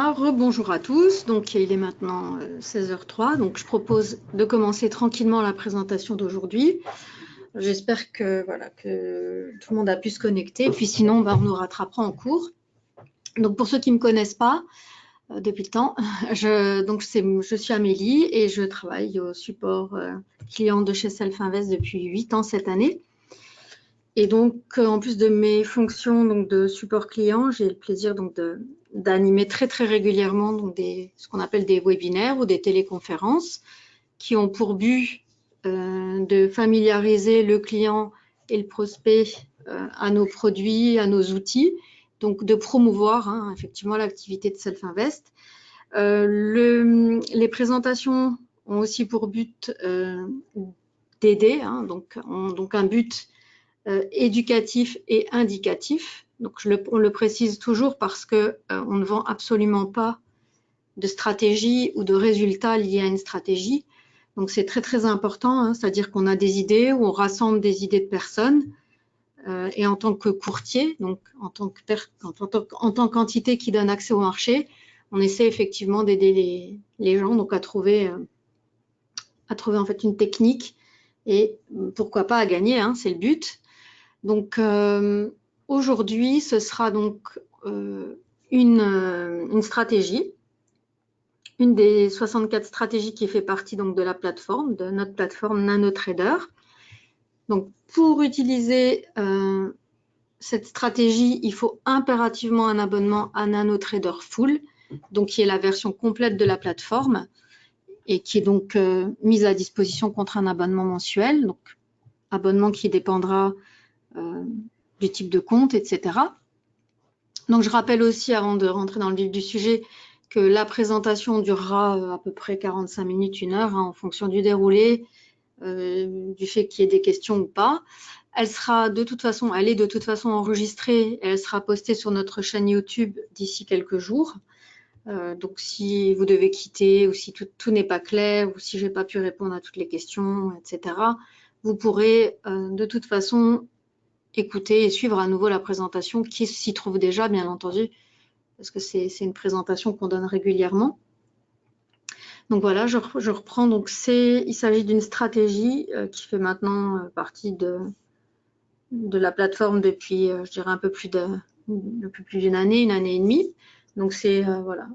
Rebonjour à tous, donc il est maintenant 16h03, donc je propose de commencer tranquillement la présentation d'aujourd'hui. J'espère que, voilà, que tout le monde a pu se connecter, puis sinon on nous rattrapera en cours. Donc pour ceux qui ne me connaissent pas depuis le temps, je suis Amélie et je travaille au support client de chez Self-Invest depuis 8 ans cette année. Et donc, en plus de mes fonctions donc, de support client, j'ai le plaisir d'animer très régulièrement donc, ce qu'on appelle des webinaires ou des téléconférences qui ont pour but de familiariser le client et le prospect à nos produits, à nos outils, donc de promouvoir effectivement l'activité de Self-Invest. Les présentations ont aussi pour but d'aider, donc un but éducatif et indicatif. Donc on le précise toujours parce que on ne vend absolument pas de stratégie ou de résultats liés à une stratégie. Donc c'est très important, c'est-à-dire qu'on a des idées ou on rassemble des idées de personnes et en tant que courtier, donc en tant qu'entité qui donne accès au marché, on essaie effectivement d'aider les gens donc à trouver en fait une technique et pourquoi pas à gagner, c'est le but. Donc aujourd'hui, ce sera donc une stratégie, une des 64 stratégies qui fait partie donc de la plateforme, de notre plateforme NanoTrader. Donc pour utiliser cette stratégie, il faut impérativement un abonnement à NanoTrader Full, donc qui est la version complète de la plateforme et qui est donc mise à disposition contre un abonnement mensuel, donc abonnement qui dépendra du type de compte, etc. Donc je rappelle aussi, avant de rentrer dans le vif du sujet, que la présentation durera à peu près 45 minutes, 1 heure, en fonction du déroulé, du fait qu'il y ait des questions ou pas. Elle est de toute façon enregistrée et elle sera postée sur notre chaîne YouTube d'ici quelques jours. Donc si vous devez quitter ou si tout n'est pas clair ou si je n'ai pas pu répondre à toutes les questions, etc., vous pourrez de toute façon écouter et suivre à nouveau la présentation qui s'y trouve déjà, bien entendu, parce que c'est une présentation qu'on donne régulièrement. Donc voilà, je reprends. Donc il s'agit d'une stratégie qui fait maintenant partie de la plateforme depuis, je dirais, un peu plus d'une année, 1 année et demie. Donc voilà,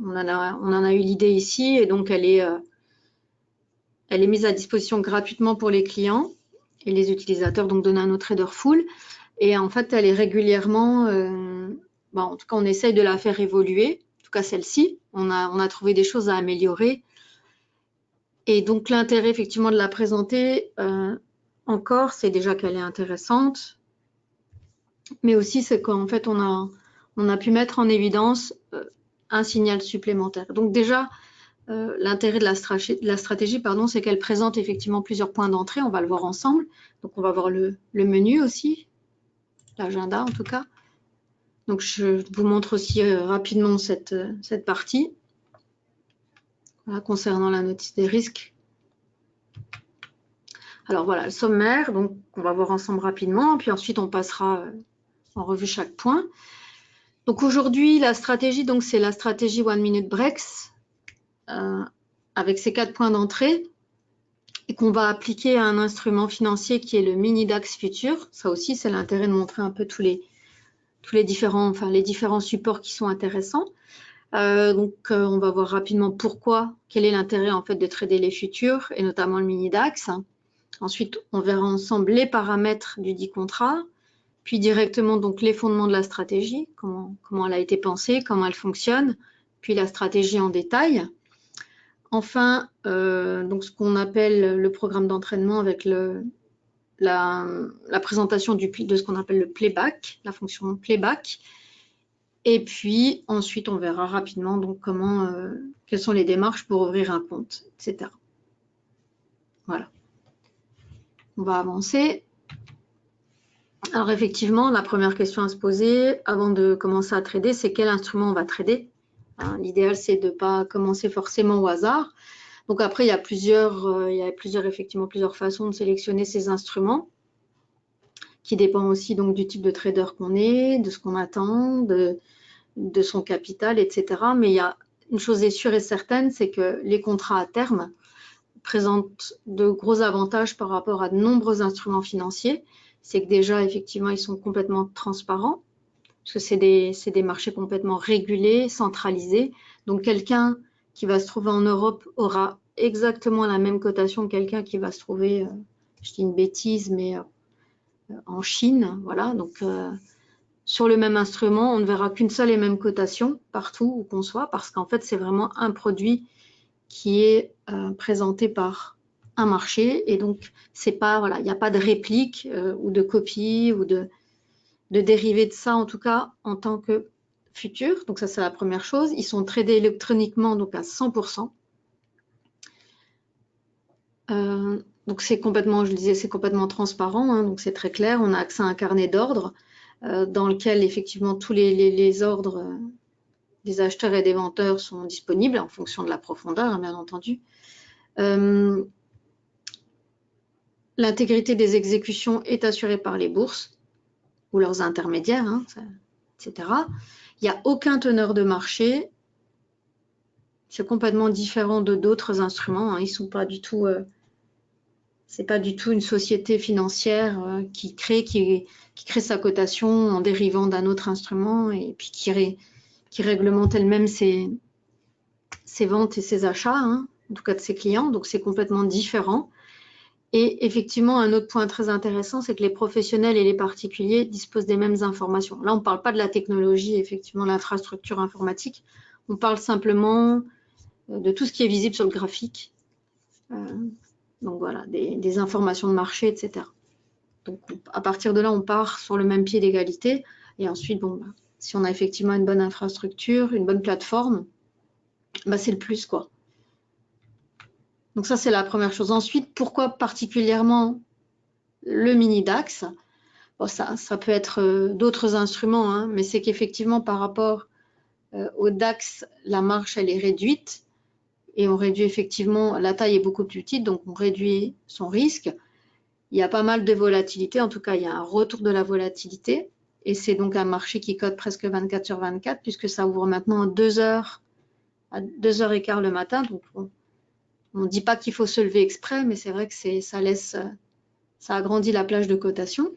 on en a eu l'idée ici et donc elle est mise à disposition gratuitement pour les clients et les utilisateurs donc de NanoTrader Full. Et en fait, elle est régulièrement, en tout cas, on essaye de la faire évoluer. En tout cas, celle-ci, on a trouvé des choses à améliorer. Et donc, l'intérêt, effectivement, de la présenter encore, c'est déjà qu'elle est intéressante. Mais aussi, c'est qu'en fait, on a pu mettre en évidence un signal supplémentaire. Donc, déjà, l'intérêt de la stratégie, c'est qu'elle présente effectivement plusieurs points d'entrée. On va le voir ensemble. Donc, on va voir le menu aussi, l'agenda en tout cas. Donc, je vous montre aussi rapidement cette partie concernant la notice des risques. Alors voilà, le sommaire, donc on va voir ensemble rapidement, puis ensuite on passera en revue chaque point. Donc aujourd'hui, la stratégie, donc c'est la stratégie One Minute Breaks avec ces 4 points d'entrée et qu'on va appliquer à un instrument financier qui est le mini DAX Future. Ça aussi, c'est l'intérêt de montrer un peu tous les différents supports qui sont intéressants. Donc on va voir rapidement quel est l'intérêt en fait de trader les futurs et notamment le mini DAX. Ensuite, on verra ensemble les paramètres du dit contrat, puis directement donc les fondements de la stratégie, comment elle a été pensée, comment elle fonctionne, puis la stratégie en détail. Enfin, donc ce qu'on appelle le programme d'entraînement avec la présentation de ce qu'on appelle le playback, la fonction playback. Et puis ensuite, on verra rapidement donc quelles sont les démarches pour ouvrir un compte, etc. Voilà. On va avancer. Alors effectivement, la première question à se poser avant de commencer à trader, c'est quel instrument on va trader. L'idéal, c'est de ne pas commencer forcément au hasard. Donc après, il y a plusieurs façons de sélectionner ces instruments qui dépend aussi donc du type de trader qu'on est, de ce qu'on attend, de de son capital, etc. Mais il y a une chose est sûre et certaine, c'est que les contrats à terme présentent de gros avantages par rapport à de nombreux instruments financiers. C'est que déjà, effectivement, ils sont complètement transparents, parce que c'est des marchés complètement régulés, centralisés. Donc, quelqu'un qui va se trouver en Europe aura exactement la même cotation que quelqu'un qui va se trouver, je dis une bêtise, mais en Chine. Voilà, donc sur le même instrument, on ne verra qu'une seule et même cotation partout où qu'on soit, parce qu'en fait, c'est vraiment un produit qui est présenté par un marché, et donc c'est pas, voilà, il n'y a pas de réplique ou de copie ou de dérivé de ça, en tout cas en tant que futur. Donc ça, c'est la première chose. Ils sont tradés électroniquement, donc à 100%. Donc c'est complètement, je le disais, c'est complètement transparent, hein, donc c'est très clair. On a accès à un carnet d'ordre dans lequel effectivement tous les ordres des acheteurs et des vendeurs sont disponibles en fonction de la profondeur, hein, bien entendu. L'intégrité des exécutions est assurée par les bourses ou leurs intermédiaires, hein, etc. Il n'y a aucun teneur de marché. C'est complètement différent de d'autres instruments, hein. Ils sont pas du tout, c'est pas du tout une société financière qui crée sa cotation en dérivant d'un autre instrument et puis qui réglemente elle-même ses ventes et ses achats, hein, en tout cas de ses clients. Donc c'est complètement différent. Et effectivement, un autre point très intéressant, c'est que les professionnels et les particuliers disposent des mêmes informations. Là, on ne parle pas de la technologie, effectivement, l'infrastructure informatique. On parle simplement de tout ce qui est visible sur le graphique. Donc voilà, des informations de marché, etc. Donc à partir de là, on part sur le même pied d'égalité. Et ensuite, bon, si on a effectivement une bonne infrastructure, une bonne plateforme, c'est le plus, quoi. Donc ça, c'est la première chose. Ensuite, pourquoi particulièrement le mini DAX? Bon, ça peut être d'autres instruments, hein, mais c'est qu'effectivement, par rapport au DAX, la marge, elle est réduite. Et on réduit effectivement, la taille est beaucoup plus petite, donc on réduit son risque. Il y a pas mal de volatilité, en tout cas, il y a un retour de la volatilité. Et c'est donc un marché qui cote presque 24/24, puisque ça ouvre maintenant à 2h, à 2h15 le matin. Donc, on ne dit pas qu'il faut se lever exprès, mais c'est vrai que ça agrandit la plage de cotation.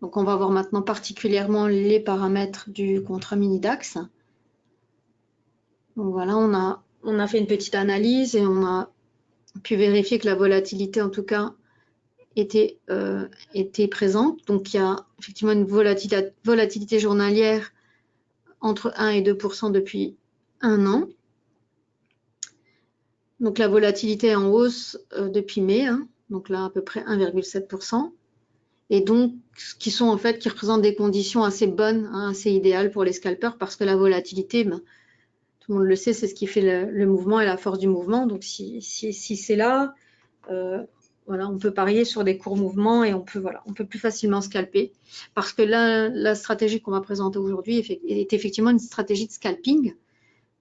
Donc, on va voir maintenant particulièrement les paramètres du contrat mini DAX. Donc voilà, on a fait une petite analyse et on a pu vérifier que la volatilité, en tout cas, était présente. Donc, il y a effectivement une volatilité journalière entre 1 et 2% depuis un an. Donc, la volatilité est en hausse depuis mai, hein, donc là, à peu près 1,7%. Et donc, qui représentent des conditions assez bonnes, hein, assez idéales pour les scalpers, parce que la volatilité, tout le monde le sait, c'est ce qui fait le mouvement et la force du mouvement. Donc, si c'est là, voilà, on peut parier sur des courts mouvements et on peut plus facilement scalper. Parce que là, la stratégie qu'on va présenter aujourd'hui est effectivement une stratégie de scalping.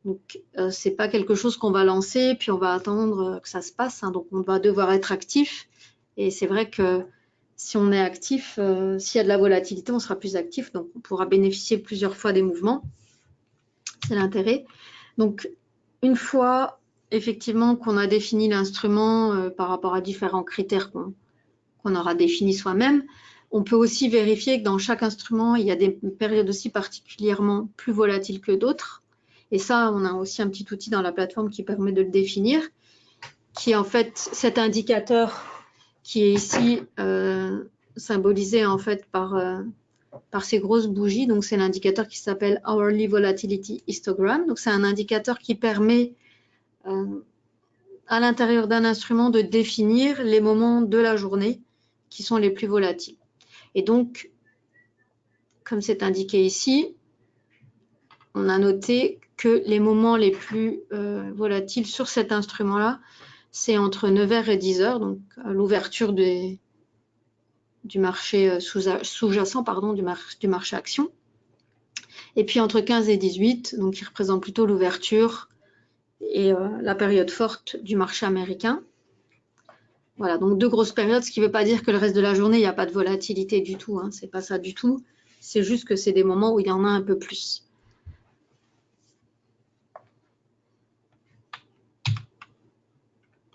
Donc, c'est pas quelque chose qu'on va lancer, puis on va attendre que ça se passe, hein. Donc, on va devoir être actif. Et c'est vrai que si on est actif, s'il y a de la volatilité, on sera plus actif. Donc, on pourra bénéficier plusieurs fois des mouvements. C'est l'intérêt. Donc, une fois effectivement qu'on a défini l'instrument par rapport à différents critères qu'on aura définis soi-même, on peut aussi vérifier que dans chaque instrument, il y a des périodes aussi particulièrement plus volatiles que d'autres. Et ça, on a aussi un petit outil dans la plateforme qui permet de le définir, qui est en fait cet indicateur qui est ici symbolisé en fait par ces grosses bougies. Donc, c'est l'indicateur qui s'appelle Hourly Volatility Histogram. Donc, c'est un indicateur qui permet à l'intérieur d'un instrument de définir les moments de la journée qui sont les plus volatiles. Et donc, comme c'est indiqué ici, on a noté que les moments les plus volatiles sur cet instrument-là, c'est entre 9h et 10h, donc l'ouverture du marché sous-jacent, du marché action. Et puis entre 15 et 18, donc qui représente plutôt l'ouverture et la période forte du marché américain. Voilà, donc 2 grosses périodes, ce qui ne veut pas dire que le reste de la journée, il n'y a pas de volatilité du tout. Hein, c'est pas ça du tout. C'est juste que c'est des moments où il y en a un peu plus.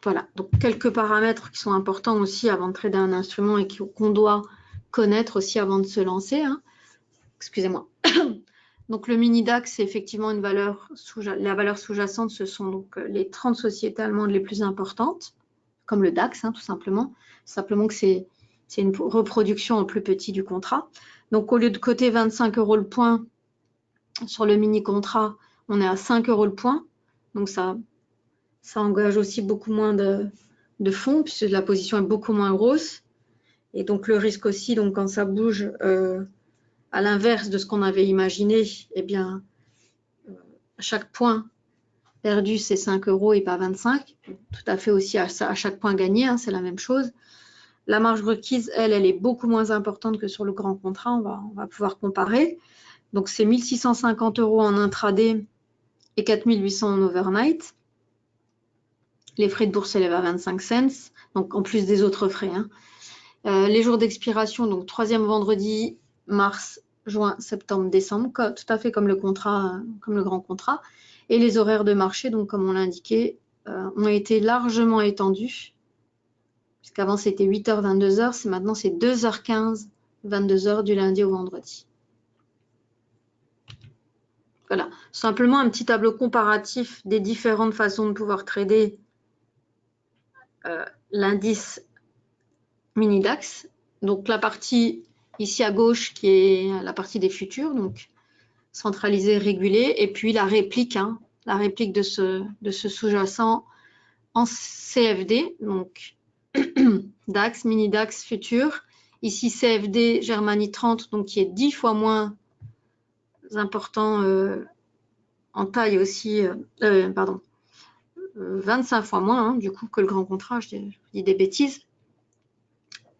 Voilà, donc quelques paramètres qui sont importants aussi avant de trader un instrument et qu'on doit connaître aussi avant de se lancer. Hein. Excusez-moi. Donc le mini DAX, c'est effectivement une valeur la valeur sous-jacente, ce sont donc les 30 sociétés allemandes les plus importantes, comme le DAX, hein, tout simplement. Simplement que c'est une reproduction en plus petit du contrat. Donc au lieu de coter 25 € le point sur le mini contrat, on est à 5 € le point. Donc ça engage aussi beaucoup moins de fonds, puisque la position est beaucoup moins grosse. Et donc le risque aussi, donc quand ça bouge à l'inverse de ce qu'on avait imaginé, eh bien, chaque point perdu, c'est 5 € et pas 25. Tout à fait aussi à chaque point gagné, hein, c'est la même chose. La marge requise, elle est beaucoup moins importante que sur le grand contrat. On va pouvoir comparer. Donc, c'est 1 650 € en intraday et 4 800 en overnight. Les frais de bourse s'élèvent à 25 cents, donc en plus des autres frais. Hein. Les jours d'expiration, donc 3e vendredi, mars, juin, septembre, décembre, tout à fait comme le contrat, comme le grand contrat. Et les horaires de marché, donc comme on l'a indiqué, ont été largement étendus. Puisqu'avant c'était 8h, 22h, maintenant c'est 2h15, 22h du lundi au vendredi. Voilà, simplement un petit tableau comparatif des différentes façons de pouvoir trader l'indice mini DAX. Donc la partie ici à gauche qui est la partie des futurs, donc centralisé, régulé, et puis la réplique de ce sous-jacent en CFD, donc DAX, mini DAX, futur. Ici CFD Germany 30, donc qui est 10 fois moins important en taille aussi, 25 fois moins hein, du coup que le grand contrat, je dis des bêtises,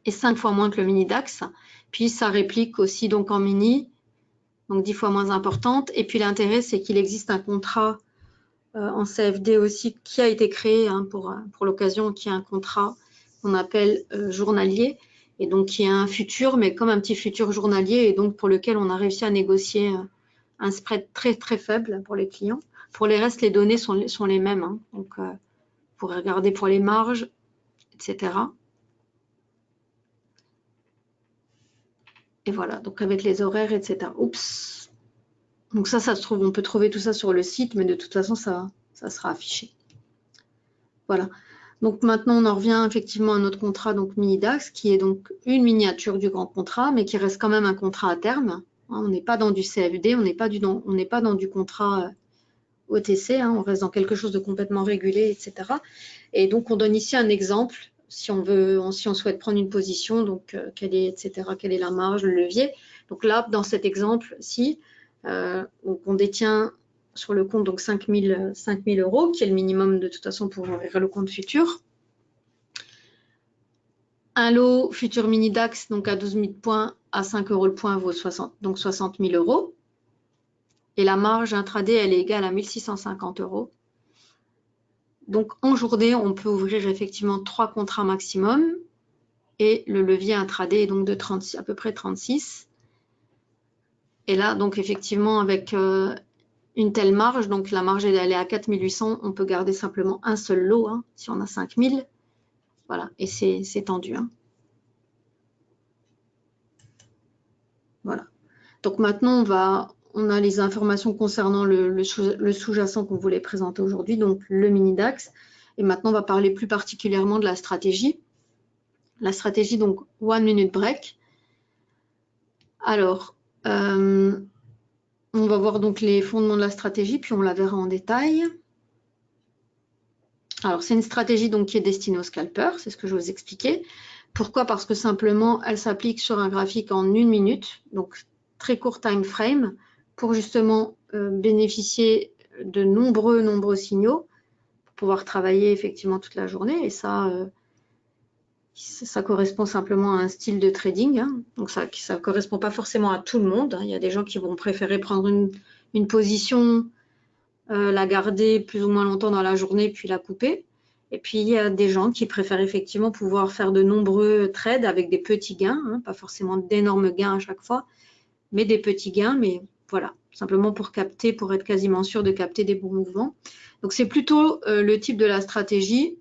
et 5 fois moins que le mini DAX. Puis ça réplique aussi donc en mini, donc 10 fois moins importante. Et puis l'intérêt, c'est qu'il existe un contrat en CFD aussi qui a été créé hein, pour l'occasion, qui est un contrat qu'on appelle journalier, et donc qui est un futur, mais comme un petit futur journalier, et donc pour lequel on a réussi à négocier un spread très très faible pour les clients. Pour les restes, les données sont les mêmes. Hein. Donc, vous pourrez regarder pour les marges, etc. Et voilà, donc avec les horaires, etc. Oups. Donc ça se trouve, on peut trouver tout ça sur le site, mais de toute façon, ça sera affiché. Voilà. Donc maintenant, on en revient effectivement à notre contrat, donc mini DAX, qui est donc une miniature du grand contrat, mais qui reste quand même un contrat à terme. On n'est pas dans du CFD, on n'est pas dans du contrat OTC, hein, on reste dans quelque chose de complètement régulé, etc. Et donc, on donne ici un exemple, si on souhaite prendre une position, donc quelle est la marge, le levier. Donc là, dans cet exemple-ci, on détient sur le compte donc 5 000 €, qui est le minimum de toute façon pour ouvrir le compte futur. Un lot futur mini DAX, donc à 12 000 points, à 5 € le point, vaut 60 000 €. Et la marge intraday, elle est égale à 1 650 €. Donc en journée, on peut ouvrir effectivement 3 contrats maximum. Et le levier intraday est donc de 36, à peu près 36. Et là, donc effectivement, avec une telle marge, donc la marge elle est à 4 800, on peut garder simplement un seul lot, hein, si on a 5 000. Voilà, et c'est tendu. Hein. Voilà. Donc maintenant, on a les informations concernant le sous-jacent qu'on voulait présenter aujourd'hui, donc le mini DAX. Et maintenant, on va parler plus particulièrement de la stratégie. La stratégie, donc, 1 minute break. Alors, on va voir donc les fondements de la stratégie, puis on la verra en détail. Alors, c'est une stratégie donc qui est destinée aux scalpers, c'est ce que je vous expliquais. Pourquoi? Parce que simplement, elle s'applique sur un graphique en 1 minute, donc très court time frame, pour justement bénéficier de nombreux signaux, pour pouvoir travailler effectivement toute la journée. Et ça correspond simplement à un style de trading. Hein. Donc ça ne correspond pas forcément à tout le monde. Hein. Il y a des gens qui vont préférer prendre une position, la garder plus ou moins longtemps dans la journée, puis la couper. Et puis, il y a des gens qui préfèrent effectivement pouvoir faire de nombreux trades avec des petits gains, hein, pas forcément d'énormes gains à chaque fois, mais des petits gains, mais voilà, simplement pour capter, pour être quasiment sûr de capter des bons mouvements. Donc, c'est plutôt le type de la stratégie.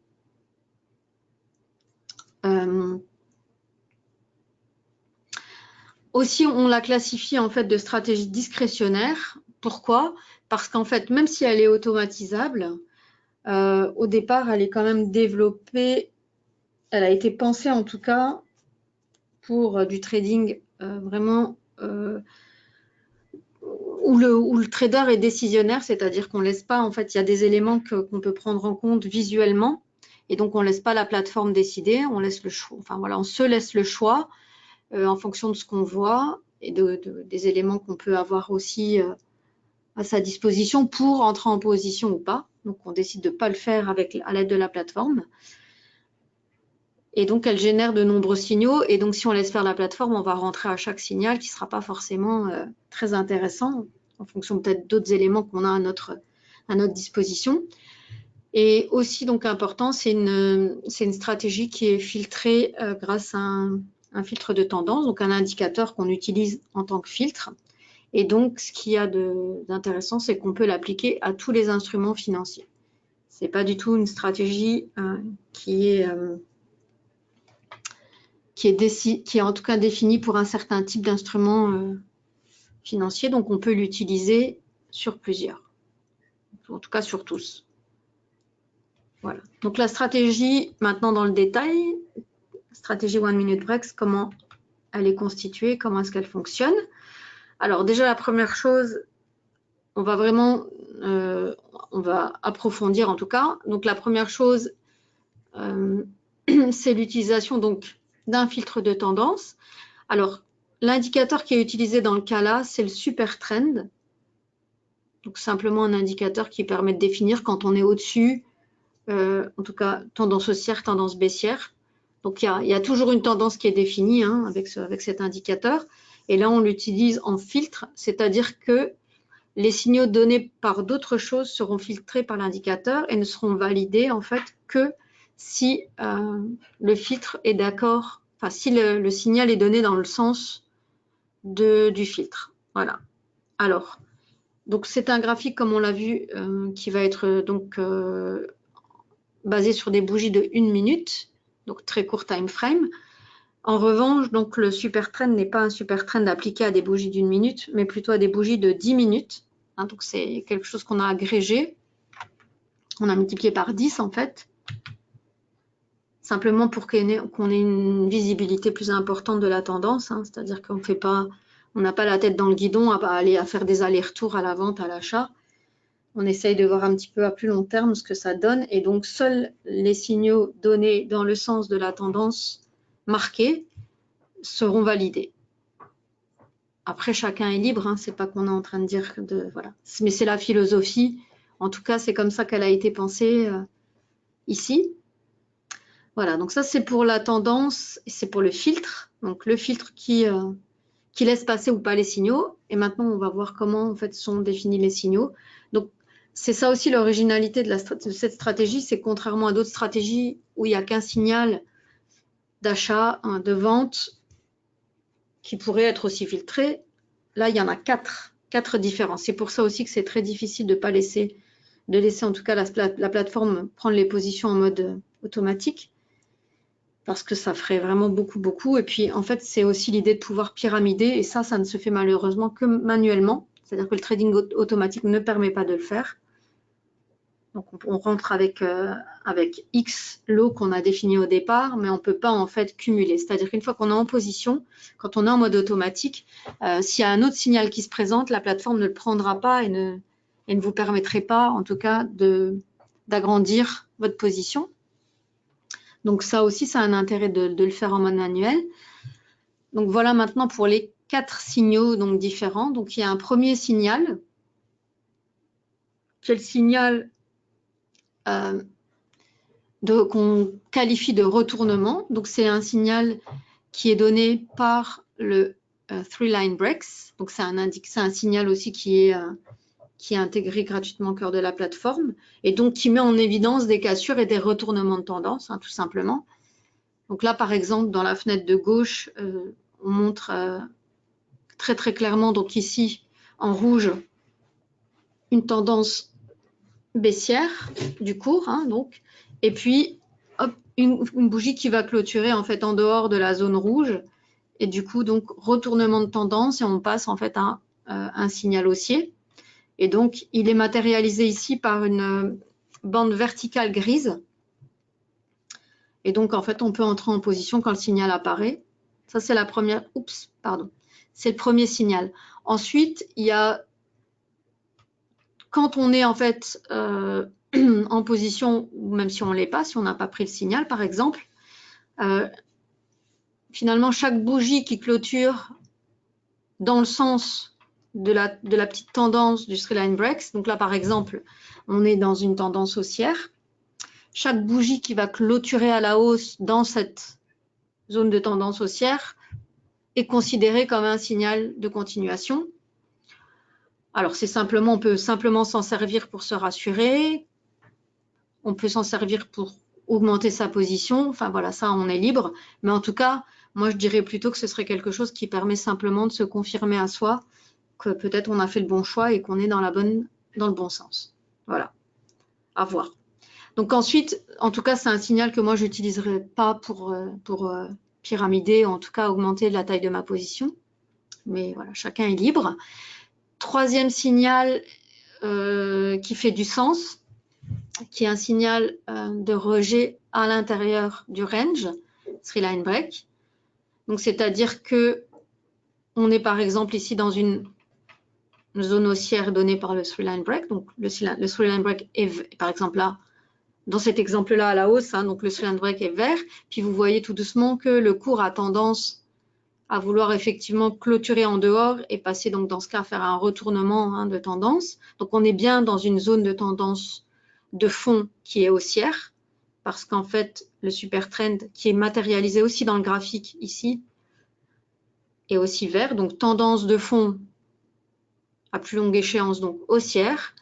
Aussi, on la classifie en fait de stratégie discrétionnaire. Pourquoi? Parce qu'en fait, même si elle est automatisable, au départ, elle est quand même développée, elle a été pensée en tout cas pour du trading vraiment où le trader est décisionnaire, c'est-à-dire qu'on ne laisse pas, en fait, il y a des éléments qu'on peut prendre en compte visuellement, et donc on ne laisse pas la plateforme décider, on laisse le choix, enfin voilà, on se laisse le choix en fonction de ce qu'on voit et des éléments qu'on peut avoir aussi à sa disposition pour entrer en position ou pas. Donc on décide de ne pas le faire à l'aide de la plateforme. Et donc elle génère de nombreux signaux, et donc si on laisse faire la plateforme, on va rentrer à chaque signal qui ne sera pas forcément très intéressant en fonction peut-être d'autres éléments qu'on a à notre disposition. Et aussi donc important, c'est une stratégie qui est filtrée grâce à un filtre de tendance, donc un indicateur qu'on utilise en tant que filtre. Et donc ce qu'il y a d'intéressant, c'est qu'on peut l'appliquer à tous les instruments financiers. Ce n'est pas du tout une stratégie qui est en tout cas définie pour un certain type d'instrument financier, donc on peut l'utiliser sur plusieurs, en tout cas sur tous. Voilà. Donc la stratégie, maintenant dans le détail, stratégie One Minute Breaks, comment elle est constituée, comment est-ce qu'elle fonctionne. Alors déjà la première chose, on va vraiment, on va approfondir en tout cas. Donc la première chose, c'est l'utilisation donc d'un filtre de tendance. Alors l'indicateur qui est utilisé dans le cas là, c'est le super trend. Donc simplement un indicateur qui permet de définir quand on est au-dessus, en tout cas tendance haussière, tendance baissière. Donc il y a toujours une tendance qui est définie hein, avec cet indicateur. Et là on l'utilise en filtre, c'est-à-dire que les signaux donnés par d'autres choses seront filtrés par l'indicateur et ne seront validés en fait que si le filtre est d'accord, enfin si le signal est donné dans le sens du filtre. Voilà. Alors, donc c'est un graphique comme on l'a vu qui va être donc basé sur des bougies de 1 minute, donc très court time frame. En revanche, donc le super trend n'est pas un super trend appliqué à des bougies d'1 minute, mais plutôt à des bougies de 10 minutes. Hein, donc c'est quelque chose qu'on a agrégé, on a multiplié par 10 en fait, simplement pour qu'on ait une visibilité plus importante de la tendance, hein, c'est-à-dire qu'on fait pas, on n'a pas la tête dans le guidon à faire des allers-retours à la vente, à l'achat. On essaye de voir un petit peu à plus long terme ce que ça donne, et donc seuls les signaux donnés dans le sens de la tendance marquée seront validés. Après, chacun est libre, hein, c'est pas qu'on est en train de dire voilà. Mais c'est la philosophie. En tout cas, c'est comme ça qu'elle a été pensée ici. Voilà, donc ça c'est pour la tendance, et c'est pour le filtre. Donc le filtre qui laisse passer ou pas les signaux. Et maintenant, on va voir comment en fait sont définis les signaux. Donc c'est ça aussi l'originalité de cette stratégie, c'est contrairement à d'autres stratégies où il n'y a qu'un signal d'achat, de vente, qui pourrait être aussi filtré. Là, il y en a quatre différents. C'est pour ça aussi que c'est très difficile de pas laisser en tout cas la plateforme prendre les positions en mode automatique, parce que ça ferait vraiment beaucoup. Et puis, en fait, c'est aussi l'idée de pouvoir pyramider, et ça ne se fait malheureusement que manuellement. C'est-à-dire que le trading automatique ne permet pas de le faire. Donc, on rentre avec X lots qu'on a défini au départ, mais on ne peut pas en fait cumuler. C'est-à-dire qu'une fois qu'on est en position, quand on est en mode automatique, s'il y a un autre signal qui se présente, la plateforme ne le prendra pas et ne vous permettrait pas, en tout cas, d'agrandir votre position. Donc, ça aussi, ça a un intérêt de le faire en mode manuel. Donc, voilà maintenant pour les 4 signaux donc, différents. Donc, il y a un premier signal, qui est le signal qu'on qualifie de retournement. Donc, c'est un signal qui est donné par le Three Line Breaks. Donc, c'est un signal aussi qui est qui est intégré gratuitement au cœur de la plateforme et donc qui met en évidence des cassures et des retournements de tendance, tout simplement. Donc là, par exemple, dans la fenêtre de gauche, on montre très très clairement, donc ici, en rouge, une tendance baissière du cours, donc, et puis hop, une bougie qui va clôturer en fait en dehors de la zone rouge, et du coup, donc, retournement de tendance, et on passe en fait à un signal haussier. Et donc, il est matérialisé ici par une bande verticale grise. Et donc, en fait, on peut entrer en position quand le signal apparaît. Ça, c'est la première. Oups, pardon. C'est le premier signal. Ensuite, il y a quand on est en fait en position, ou même si on ne l'est pas, si on n'a pas pris le signal, par exemple, finalement, chaque bougie qui clôture dans le sens de la petite tendance du three line breaks, donc là, par exemple, on est dans une tendance haussière. Chaque bougie qui va clôturer à la hausse dans cette zone de tendance haussière est considérée comme un signal de continuation. Alors, c'est simplement, on peut simplement s'en servir pour se rassurer. On peut s'en servir pour augmenter sa position. Enfin, voilà, ça, on est libre. Mais en tout cas, moi, je dirais plutôt que ce serait quelque chose qui permet simplement de se confirmer à soi que peut-être on a fait le bon choix et qu'on est dans le bon sens. Voilà, à voir. Donc ensuite, en tout cas, c'est un signal que moi, je n'utiliserai pas pour pyramider, ou en tout cas augmenter la taille de ma position. Mais voilà, chacun est libre. Troisième signal qui fait du sens, qui est un signal de rejet à l'intérieur du range, three line break. Donc, c'est-à-dire que on est par exemple ici dans une zone haussière donnée par le three line break. Donc, le three line break est, par exemple, là, dans cet exemple-là, à la hausse, donc le three line break est vert. Puis, vous voyez tout doucement que le cours a tendance à vouloir effectivement clôturer en dehors et passer donc dans ce cas à faire un retournement de tendance. Donc, on est bien dans une zone de tendance de fond qui est haussière parce qu'en fait, le super trend qui est matérialisé aussi dans le graphique ici est aussi vert. Donc, tendance de fond à plus longue échéance, donc haussière.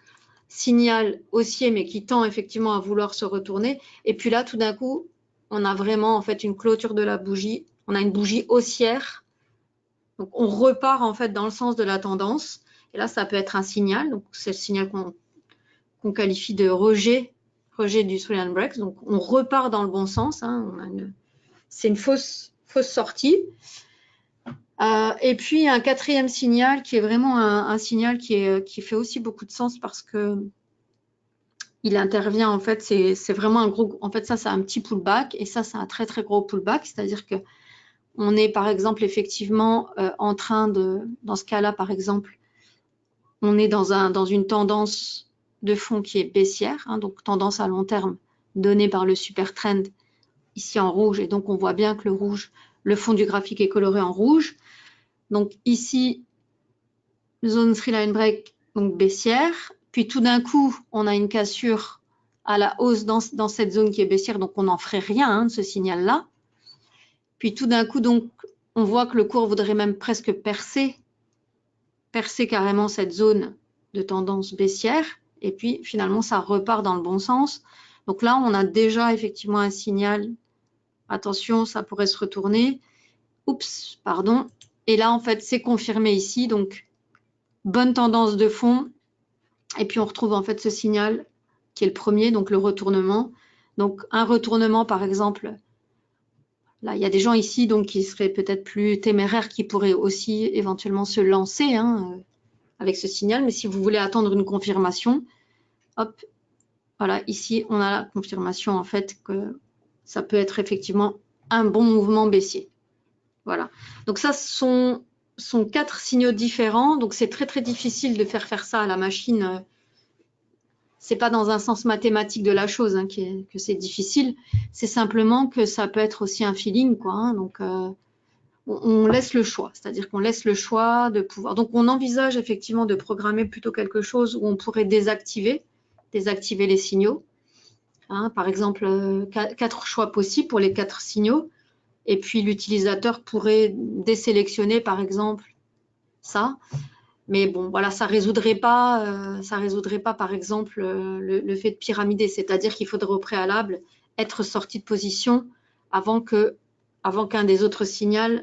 Signal haussier, mais qui tend effectivement à vouloir se retourner. Et puis là, tout d'un coup, on a vraiment en fait une clôture de la bougie. On a une bougie haussière. Donc, on repart en fait dans le sens de la tendance. Et là, ça peut être un signal. Donc, c'est le signal qu'on qualifie de rejet du three line breaks. Donc, on repart dans le bon sens. C'est une fausse sortie. Et puis, un quatrième signal qui est vraiment un signal qui fait aussi beaucoup de sens parce que il intervient, en fait, c'est vraiment un gros... En fait, ça, c'est un petit pullback et ça, c'est un très, très gros pullback. C'est-à-dire que on est, par exemple, effectivement en train de... Dans ce cas-là, par exemple, on est dans une tendance de fond qui est baissière, donc tendance à long terme donnée par le super trend ici en rouge. Et donc, on voit bien que le fond du graphique est coloré en rouge. Donc, ici, zone three line break, donc baissière. Puis, tout d'un coup, on a une cassure à la hausse dans cette zone qui est baissière. Donc, on n'en ferait rien de ce signal-là. Puis, tout d'un coup, donc, on voit que le cours voudrait même presque percer carrément cette zone de tendance baissière. Et puis, finalement, ça repart dans le bon sens. Donc là, on a déjà effectivement un signal. Attention, ça pourrait se retourner. Oups, pardon. Et là, en fait, c'est confirmé ici. Donc, bonne tendance de fond. Et puis, on retrouve en fait ce signal qui est le premier, donc le retournement. Donc, un retournement, par exemple, là, il y a des gens ici donc, qui seraient peut-être plus téméraires, qui pourraient aussi éventuellement se lancer avec ce signal. Mais si vous voulez attendre une confirmation, hop, voilà, ici, on a la confirmation en fait que ça peut être effectivement un bon mouvement baissier. Voilà. Donc ça, sont 4 signaux différents. Donc c'est très, très difficile de faire ça à la machine. C'est pas dans un sens mathématique de la chose que c'est difficile. C'est simplement que ça peut être aussi un feeling, quoi. Donc on laisse le choix. C'est-à-dire qu'on laisse le choix de pouvoir. Donc on envisage effectivement de programmer plutôt quelque chose où on pourrait désactiver les signaux. Par exemple, 4 choix possibles pour les 4 signaux. Et puis, l'utilisateur pourrait désélectionner, par exemple, ça. Mais bon, voilà, ça résoudrait pas, par exemple, le fait de pyramider. C'est-à-dire qu'il faudrait au préalable être sorti de position avant qu'un des autres signaux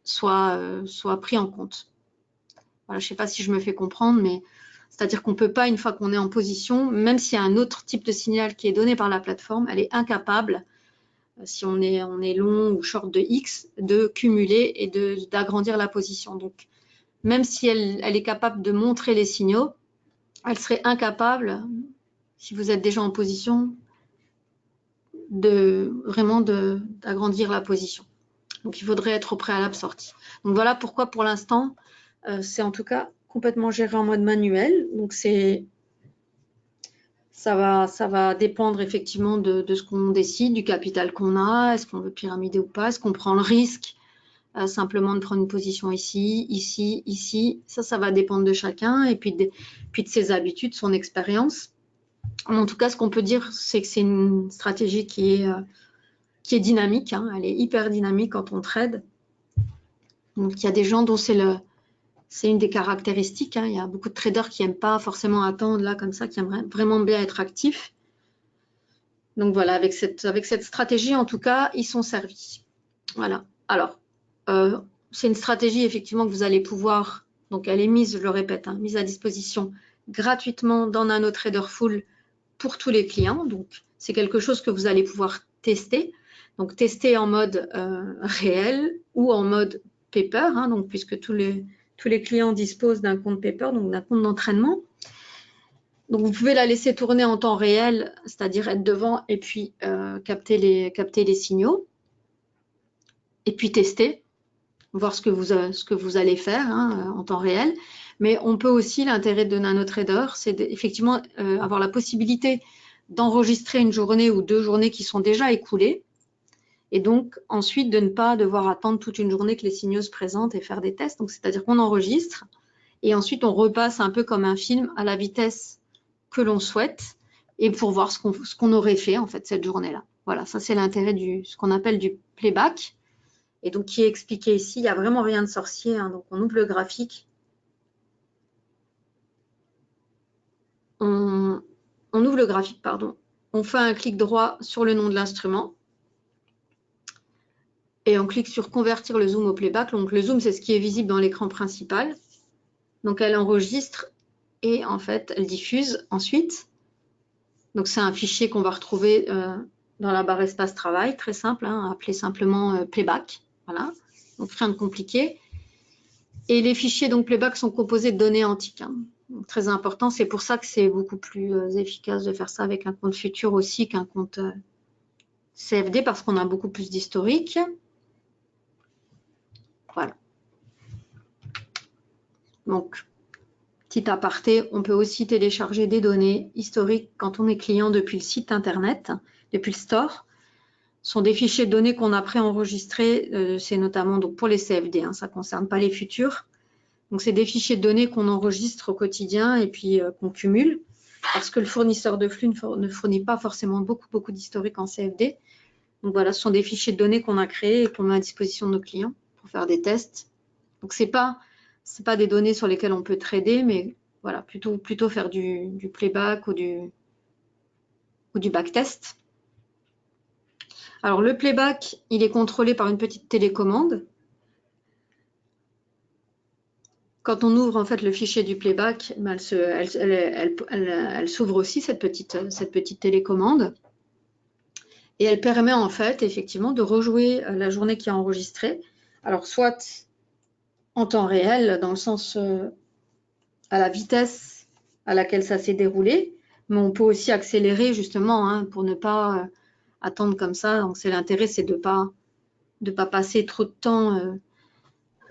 soit pris en compte. Voilà, je ne sais pas si je me fais comprendre, mais c'est-à-dire qu'on ne peut pas, une fois qu'on est en position, même s'il y a un autre type de signal qui est donné par la plateforme, elle est incapable, si on est long ou short de X, de cumuler et d'agrandir la position. Donc, même si elle est capable de montrer les signaux, elle serait incapable, si vous êtes déjà en position, vraiment d'agrandir la position. Donc, il faudrait être au préalable sorti. Donc, voilà pourquoi, pour l'instant, c'est en tout cas complètement géré en mode manuel. Donc, ça va dépendre effectivement de ce qu'on décide, du capital qu'on a, est-ce qu'on veut pyramider ou pas, est-ce qu'on prend le risque simplement de prendre une position ici, ici, ici. Ça va dépendre de chacun et puis de ses habitudes, son expérience. En tout cas, ce qu'on peut dire, c'est que c'est une stratégie qui est dynamique, hein. Elle est hyper dynamique quand on trade. Donc, il y a des gens dont c'est une des caractéristiques, hein. Il y a beaucoup de traders qui n'aiment pas forcément attendre là comme ça, qui aimeraient vraiment bien être actifs. Donc voilà, avec cette stratégie, en tout cas, ils sont servis. Voilà. Alors, c'est une stratégie effectivement que vous allez pouvoir, donc elle est mise, je le répète, hein, mise à disposition gratuitement dans NanoTrader Full pour tous les clients. Donc, c'est quelque chose que vous allez pouvoir tester. Donc, tester en mode réel ou en mode paper, hein, donc, puisque tous les clients disposent d'un compte paper, donc d'un compte d'entraînement. Donc, vous pouvez la laisser tourner en temps réel, c'est-à-dire être devant et puis capter les signaux. Et puis tester, voir ce que vous allez faire, hein, en temps réel. Mais on peut aussi, l'intérêt de NanoTrader, c'est effectivement avoir la possibilité d'enregistrer une journée ou 2 journées qui sont déjà écoulées. Et donc, ensuite, de ne pas devoir attendre toute une journée que les signaux se présentent et faire des tests. Donc, c'est-à-dire qu'on enregistre et ensuite, on repasse un peu comme un film à la vitesse que l'on souhaite et pour voir ce qu'on aurait fait, en fait, cette journée-là. Voilà, ça, c'est l'intérêt ce qu'on appelle du playback. Et donc, qui est expliqué ici, il n'y a vraiment rien de sorcier, hein. Donc, on ouvre le graphique. On ouvre le graphique, pardon. On fait un clic droit sur le nom de l'instrument. Et on clique sur convertir le zoom au playback. Donc, le zoom, c'est ce qui est visible dans l'écran principal. Donc, elle enregistre et en fait, elle diffuse ensuite. Donc, c'est un fichier qu'on va retrouver dans la barre espace travail, très simple, hein, appelé simplement playback. Voilà, donc rien de compliqué. Et les fichiers donc playback sont composés de données antiques, hein. Donc, très important, c'est pour ça que c'est beaucoup plus efficace de faire ça avec un compte futur aussi qu'un compte CFD, parce qu'on a beaucoup plus d'historique. Voilà. Donc, petit aparté, on peut aussi télécharger des données historiques quand on est client depuis le site internet, depuis le store. Ce sont des fichiers de données qu'on a préenregistrés, c'est notamment donc pour les CFD, hein, ça ne concerne pas les futurs. Donc, c'est des fichiers de données qu'on enregistre au quotidien et puis qu'on cumule, parce que le fournisseur de flux ne fournit pas forcément beaucoup d'historique en CFD. Donc, voilà, ce sont des fichiers de données qu'on a créés et qu'on met à disposition de nos clients pour faire des tests. Donc, ce n'est pas des données sur lesquelles on peut trader, mais voilà, plutôt faire du playback ou du backtest. Alors, le playback, il est contrôlé par une petite télécommande. Quand on ouvre en fait le fichier du playback, elle s'ouvre aussi, cette petite télécommande. Et elle permet en fait effectivement de rejouer la journée qui est enregistrée. Alors soit en temps réel, dans le sens à la vitesse à laquelle ça s'est déroulé, mais on peut aussi accélérer justement, hein, pour ne pas attendre comme ça. Donc l'intérêt, c'est de pas passer trop de temps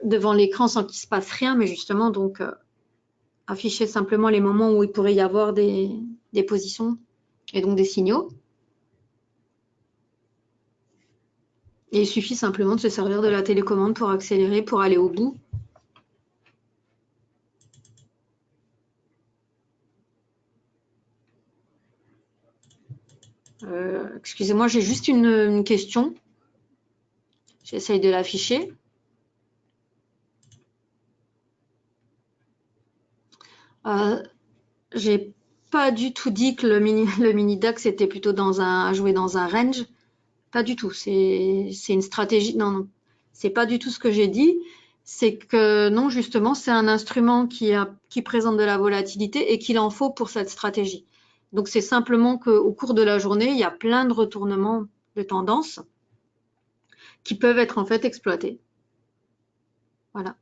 devant l'écran sans qu'il se passe rien, mais justement donc afficher simplement les moments où il pourrait y avoir des positions et donc des signaux. Et il suffit simplement de se servir de la télécommande pour accélérer, pour aller au bout. Excusez-moi, j'ai juste une question. J'essaye de l'afficher. J'ai pas du tout dit que le mini DAX était plutôt à jouer dans un range. Pas du tout. C'est une stratégie. Non, non. C'est pas du tout ce que j'ai dit. C'est que non, justement, c'est un instrument qui présente de la volatilité et qu'il en faut pour cette stratégie. Donc, c'est simplement qu'au cours de la journée, il y a plein de retournements de tendance qui peuvent être en fait exploités. Voilà.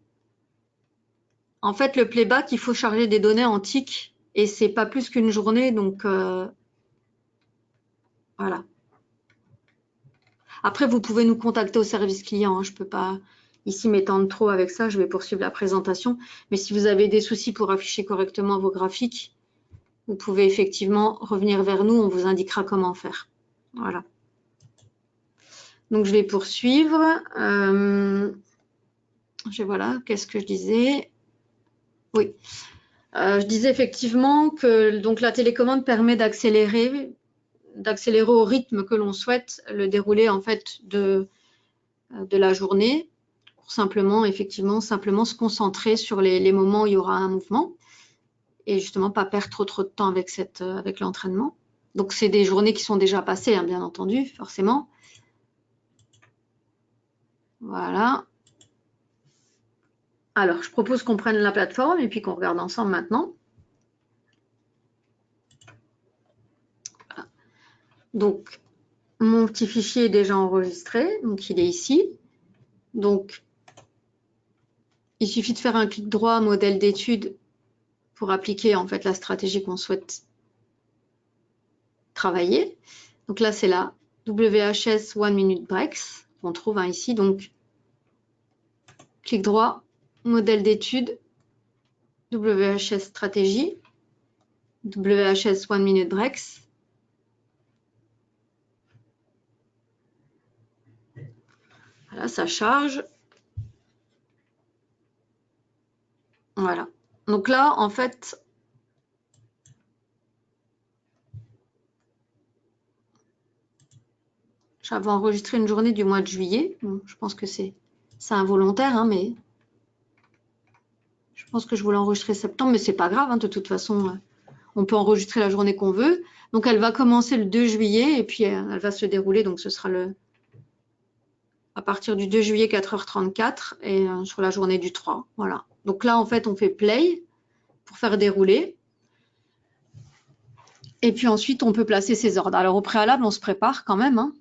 En fait, le playback, il faut charger des données en tick et c'est pas plus qu'une journée. Donc, voilà. Après, vous pouvez nous contacter au service client. Hein. Je ne peux pas ici m'étendre trop avec ça. Je vais poursuivre la présentation. Mais si vous avez des soucis pour afficher correctement vos graphiques, vous pouvez effectivement revenir vers nous. On vous indiquera comment faire. Voilà. Donc, je vais poursuivre. Voilà, qu'est-ce que je disais? Oui. Je disais effectivement que donc, la télécommande permet d'accélérer au rythme que l'on souhaite le déroulé en fait de la journée. Pour simplement se concentrer sur les moments où il y aura un mouvement et justement pas perdre trop de temps avec l'entraînement. Donc c'est des journées qui sont déjà passées, hein, bien entendu, forcément. Voilà. Alors, je propose qu'on prenne la plateforme et puis qu'on regarde ensemble maintenant. Voilà. Donc, mon petit fichier est déjà enregistré, donc il est ici. Donc, il suffit de faire un clic droit, modèle d'étude, pour appliquer en fait la stratégie qu'on souhaite travailler. Donc là, c'est la WHS 1 Minute Breaks qu'on trouve ici. Donc, clic droit, modèle d'étude, WHS stratégie, WHS 1 Minute Breaks. Voilà, ça charge. Voilà. Donc là, en fait, j'avais enregistré une journée du mois de juillet. Bon, je pense que c'est involontaire, hein, mais je pense que je voulais enregistrer septembre, mais c'est pas grave. Hein, de toute façon, on peut enregistrer la journée qu'on veut. Donc, elle va commencer le 2 juillet et puis elle va se dérouler. Donc, ce sera à partir du 2 juillet 4h34 et sur la journée du 3. Voilà. Donc là, en fait, on fait play pour faire dérouler. Et puis ensuite, on peut placer ses ordres. Alors, au préalable, on se prépare quand même. Hein.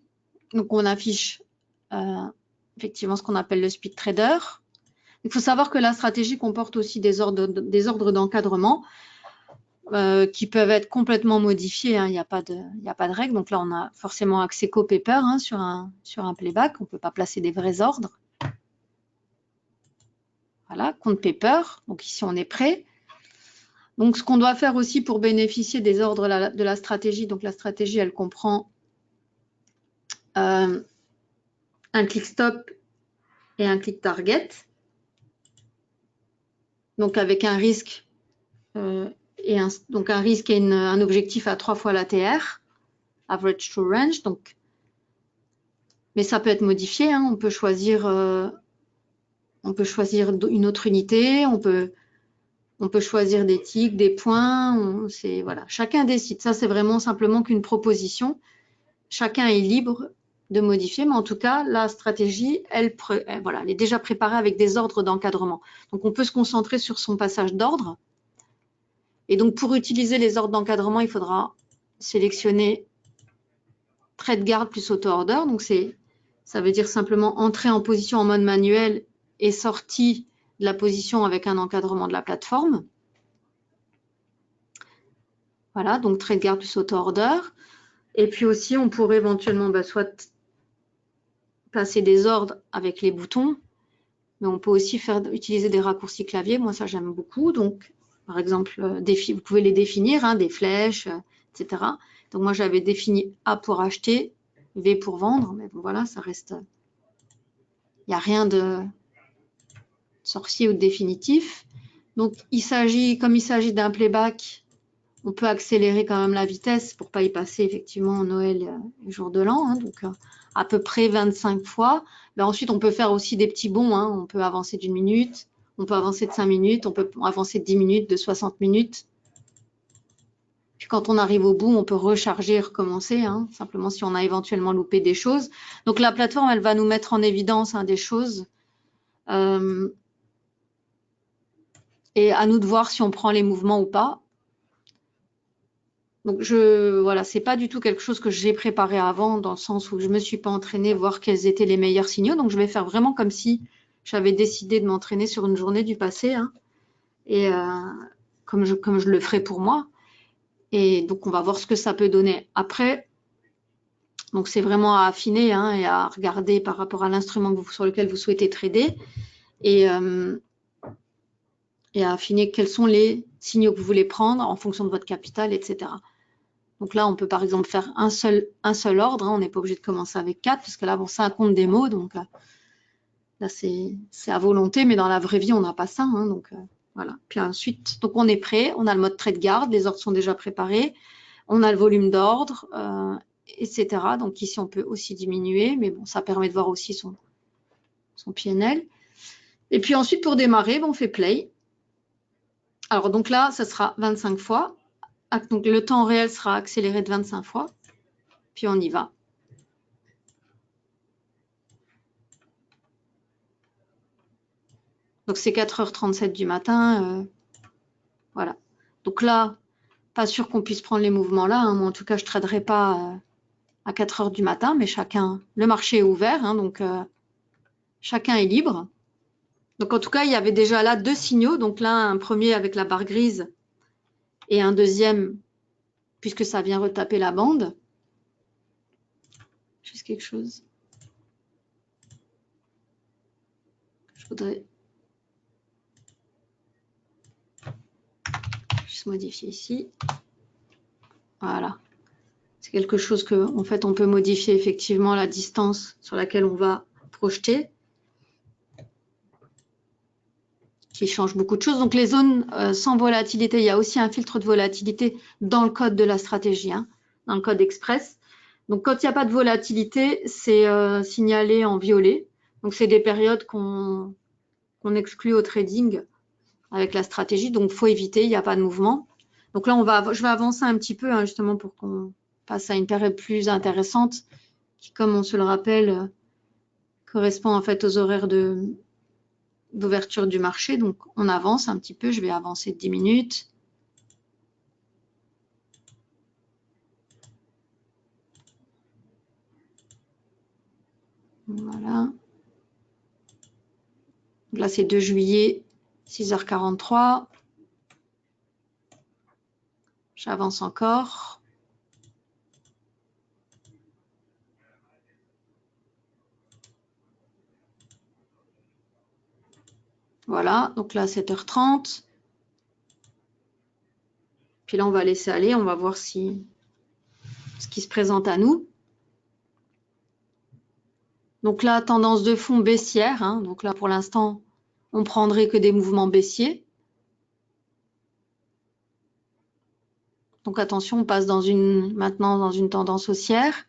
Donc, on affiche effectivement ce qu'on appelle le speed trader. Il faut savoir que la stratégie comporte aussi des ordres d'encadrement qui peuvent être complètement modifiés. Hein. Il n'y a pas de règle. Donc là, on a forcément accès qu'au paper hein, sur un playback. On ne peut pas placer des vrais ordres. Voilà, compte paper. Donc ici, on est prêt. Donc, ce qu'on doit faire aussi pour bénéficier des ordres de la stratégie, donc la stratégie, elle comprend un click stop et un click target. Donc, avec un risque et un objectif à 3 fois l'ATR, average true range. Donc, mais ça peut être modifié. Hein, on peut choisir une autre unité. On peut choisir des ticks, des points. Voilà, chacun décide. Ça, c'est vraiment simplement qu'une proposition. Chacun est libre de modifier, mais en tout cas, la stratégie, elle est déjà préparée avec des ordres d'encadrement. Donc, on peut se concentrer sur son passage d'ordre. Et donc, pour utiliser les ordres d'encadrement, il faudra sélectionner Trade Guard plus Auto Order. Donc, ça veut dire simplement entrer en position en mode manuel et sortie de la position avec un encadrement de la plateforme. Voilà, donc Trade Guard plus Auto Order. Et puis aussi, on pourrait éventuellement soit placer des ordres avec les boutons, mais on peut aussi utiliser des raccourcis clavier. Moi, ça, j'aime beaucoup. Donc, par exemple, vous pouvez les définir, hein, des flèches, etc. Donc, moi, j'avais défini A pour acheter, V pour vendre. Mais bon, voilà, ça reste... Il n'y a rien de sorcier ou de définitif. Donc, comme il s'agit d'un playback, on peut accélérer quand même la vitesse pour ne pas y passer effectivement Noël et jour de l'an. Hein, donc, à peu près 25 fois. Mais ensuite, on peut faire aussi des petits bonds. Hein, on peut avancer d'une minute, On peut avancer de 5 minutes, on peut avancer de 10 minutes, de 60 minutes. Puis quand on arrive au bout, on peut recharger et recommencer, hein, simplement si on a éventuellement loupé des choses. Donc la plateforme, elle va nous mettre en évidence des choses. Et à nous de voir si on prend les mouvements ou pas. Donc voilà, c'est pas du tout quelque chose que j'ai préparé avant, dans le sens où je me suis pas entraînée, voir quels étaient les meilleurs signaux. Donc je vais faire vraiment comme si j'avais décidé de m'entraîner sur une journée du passé, hein, et comme je le ferai pour moi. Et donc on va voir ce que ça peut donner. Après, donc c'est vraiment à affiner, hein, et à regarder par rapport à l'instrument sur lequel vous souhaitez trader, et à affiner quels sont les signaux que vous voulez prendre en fonction de votre capital, etc. Donc là, on peut par exemple faire un seul ordre, hein, on n'est pas obligé de commencer avec 4, parce que là, bon, c'est un compte démo, donc là, c'est à volonté, mais dans la vraie vie, on n'a pas ça, hein, donc voilà. Puis ensuite, donc on est prêt, on a le mode trade garde, les ordres sont déjà préparés, on a le volume d'ordre, etc. Donc ici, on peut aussi diminuer, mais bon, ça permet de voir aussi son PNL. Et puis ensuite, pour démarrer, on fait play. Alors donc là, ça sera 25 fois. Donc le temps réel sera accéléré de 25 fois. Puis on y va. Donc c'est 4h37 du matin. Voilà. Donc là, pas sûr qu'on puisse prendre les mouvements là. Hein. Moi, en tout cas, je ne traderai pas à 4h du matin, mais chacun, le marché est ouvert, hein, donc chacun est libre. Donc en tout cas, il y avait déjà là 2 signaux. Donc là, un premier avec la barre grise et un deuxième, puisque ça vient retaper la bande. Juste quelque chose. Je voudrais juste modifier ici. Voilà. C'est quelque chose que, en fait, on peut modifier effectivement la distance sur laquelle on va projeter, qui change beaucoup de choses. Donc les zones sans volatilité, il y a aussi un filtre de volatilité dans le code de la stratégie, hein, dans le code express. Donc quand il n'y a pas de volatilité, c'est signalé en violet. Donc c'est des périodes qu'on exclut au trading avec la stratégie. Donc il faut éviter, il n'y a pas de mouvement. Donc là, je vais avancer un petit peu, hein, justement pour qu'on passe à une période plus intéressante qui, comme on se le rappelle, correspond en fait aux horaires d'ouverture du marché. Donc on avance un petit peu, je vais avancer de 10 minutes. Voilà. Donc là c'est 2 juillet, 6h43. J'avance encore. Voilà, donc là 7h30. Puis là on va laisser aller, on va voir ce qui se présente à nous. Donc là, tendance de fond baissière, hein, donc là pour l'instant, on prendrait que des mouvements baissiers. Donc attention, on passe maintenant dans une tendance haussière.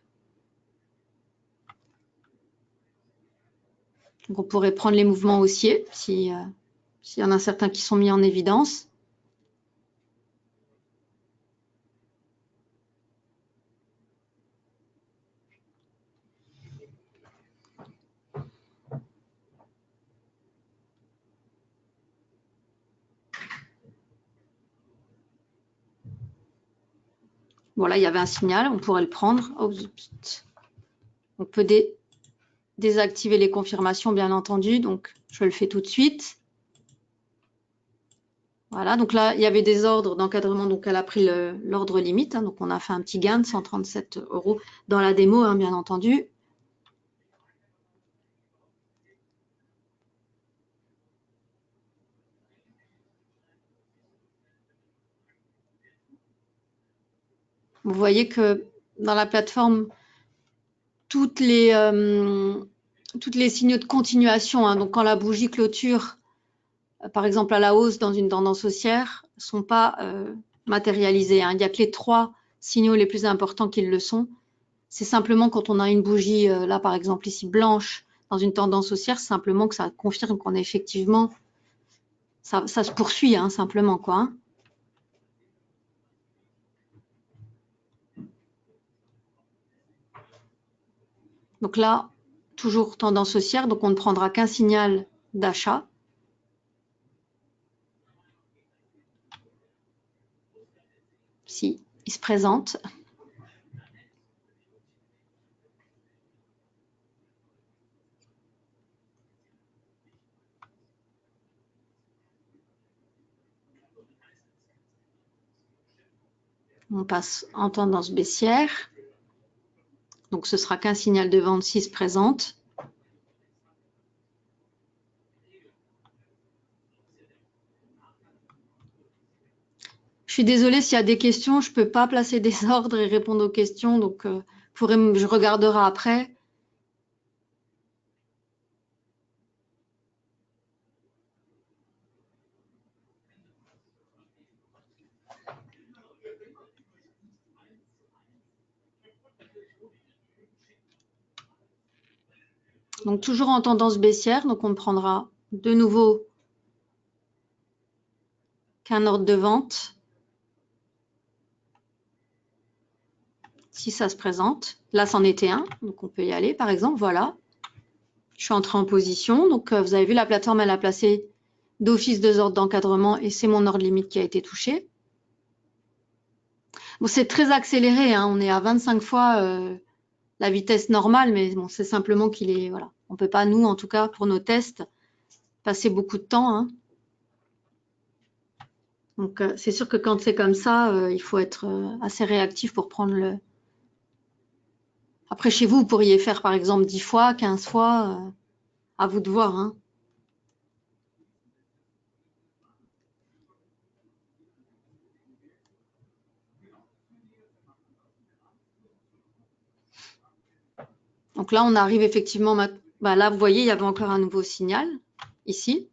Donc on pourrait prendre les mouvements haussiers s'il y en a certains qui sont mis en évidence. Voilà, il y avait un signal, on pourrait le prendre. Oh, on peut désactiver les confirmations, bien entendu, donc je le fais tout de suite. Voilà, donc là, il y avait des ordres d'encadrement, donc elle a pris l'ordre limite, hein, donc on a fait un petit gain de 137 € dans la démo, hein, bien entendu. Vous voyez que dans la plateforme, toutes les signaux de continuation, hein, donc quand la bougie clôture, par exemple à la hausse dans une tendance haussière, ne sont pas matérialisés. Hein. Il n'y a que les 3 signaux les plus importants qui le sont. C'est simplement quand on a une bougie, là par exemple ici blanche, dans une tendance haussière, simplement que ça confirme qu'on est effectivement Ça se poursuit, hein, simplement, quoi. Hein. Donc là, toujours tendance haussière, donc on ne prendra qu'un signal d'achat. Si, il se présente. On passe en tendance baissière. Donc ce sera qu'un signal de vente s'il se présente. Je suis désolée s'il y a des questions, je ne peux pas placer des ordres et répondre aux questions, donc je regarderai après. Donc toujours en tendance baissière, donc on ne prendra de nouveau qu'un ordre de vente si ça se présente. Là, c'en était un, donc on peut y aller par exemple, voilà. Je suis entrée en position, donc vous avez vu la plateforme, elle a placé d'office 2 ordres d'encadrement et c'est mon ordre limite qui a été touché. Bon, c'est très accéléré, hein, on est à 25 fois la vitesse normale, mais bon, c'est simplement qu'il est, voilà. On ne peut pas, nous, en tout cas, pour nos tests, passer beaucoup de temps. Hein. Donc, c'est sûr que quand c'est comme ça, il faut être assez réactif pour prendre le... Après, chez vous, vous pourriez faire, par exemple, 10 fois, 15 fois, à vous de voir. Hein. Donc là, on arrive effectivement... Bah, là, vous voyez, il y avait encore un nouveau signal, ici.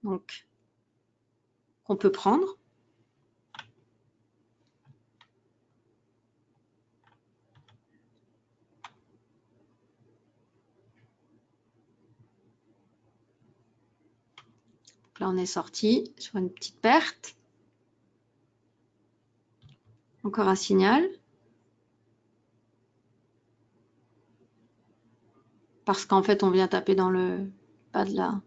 Donc, qu'on peut prendre. Donc là, on est sorti sur une petite perte. Encore un signal. Parce qu'en fait, on vient taper dans le bas de la...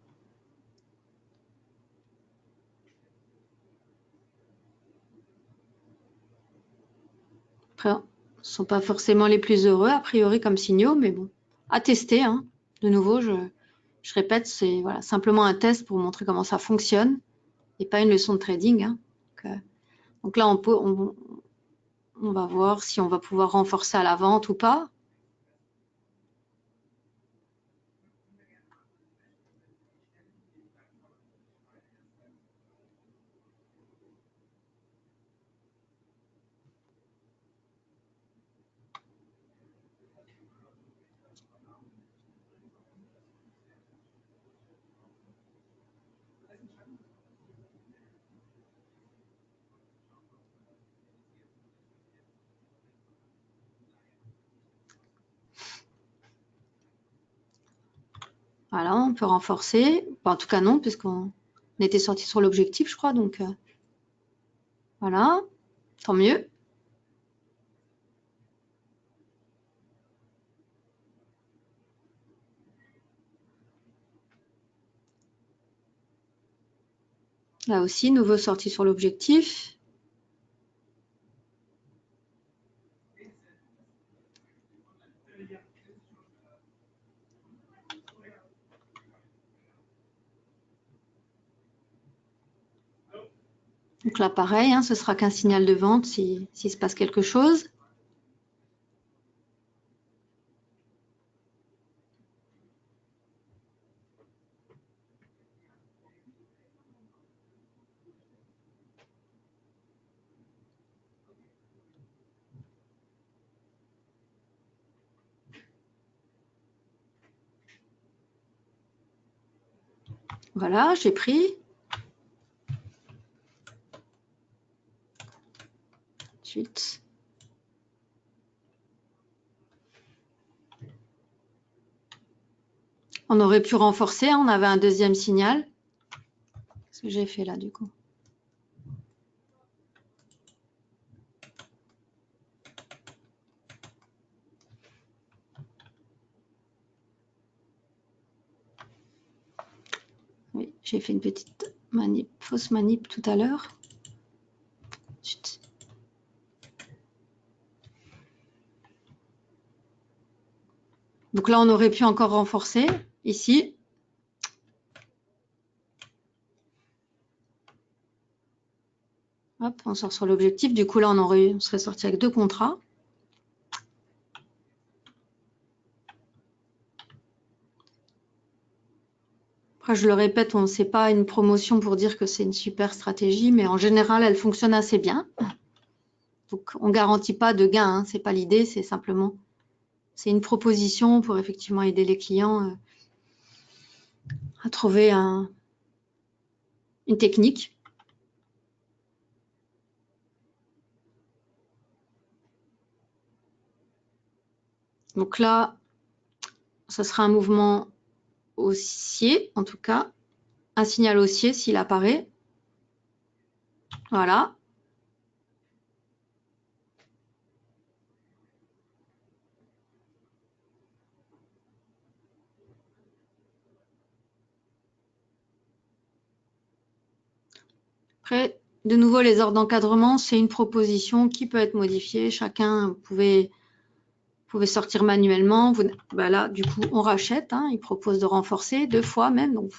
Après, ce ne sont pas forcément les plus heureux, a priori, comme signaux, mais bon, à tester. Hein. De nouveau, je répète, c'est voilà, simplement un test pour montrer comment ça fonctionne et pas une leçon de trading. Hein. Donc là, on va voir si on va pouvoir renforcer à la vente ou pas. Voilà, on peut renforcer. Enfin, en tout cas, non, puisqu'on était sorti sur l'objectif, je crois. Donc, voilà, tant mieux. Là aussi, nouveau sorti sur l'objectif. Donc là, pareil, hein, ce sera qu'un signal de vente s'il se passe quelque chose. Voilà, j'ai pris. Ensuite, on aurait pu renforcer, hein, on avait un deuxième signal. que j'ai fait là du coup? Oui, j'ai fait une petite manip, fausse manip tout à l'heure. Donc là, on aurait pu encore renforcer ici. Hop, on sort sur l'objectif. Du coup, là, on serait sorti avec 2 contrats. Après, je le répète, on sait pas une promotion pour dire que c'est une super stratégie, mais en général, elle fonctionne assez bien. Donc, on ne garantit pas de gain, hein, ce n'est pas l'idée, c'est simplement, c'est une proposition pour effectivement aider les clients à trouver une technique. Donc là, ce sera un mouvement haussier, en tout cas, un signal haussier s'il apparaît. Voilà. Après, de nouveau, les ordres d'encadrement, c'est une proposition qui peut être modifiée. Chacun pouvait sortir manuellement. Ben là, du coup, on rachète. Hein, il propose de renforcer 2 fois même. Donc,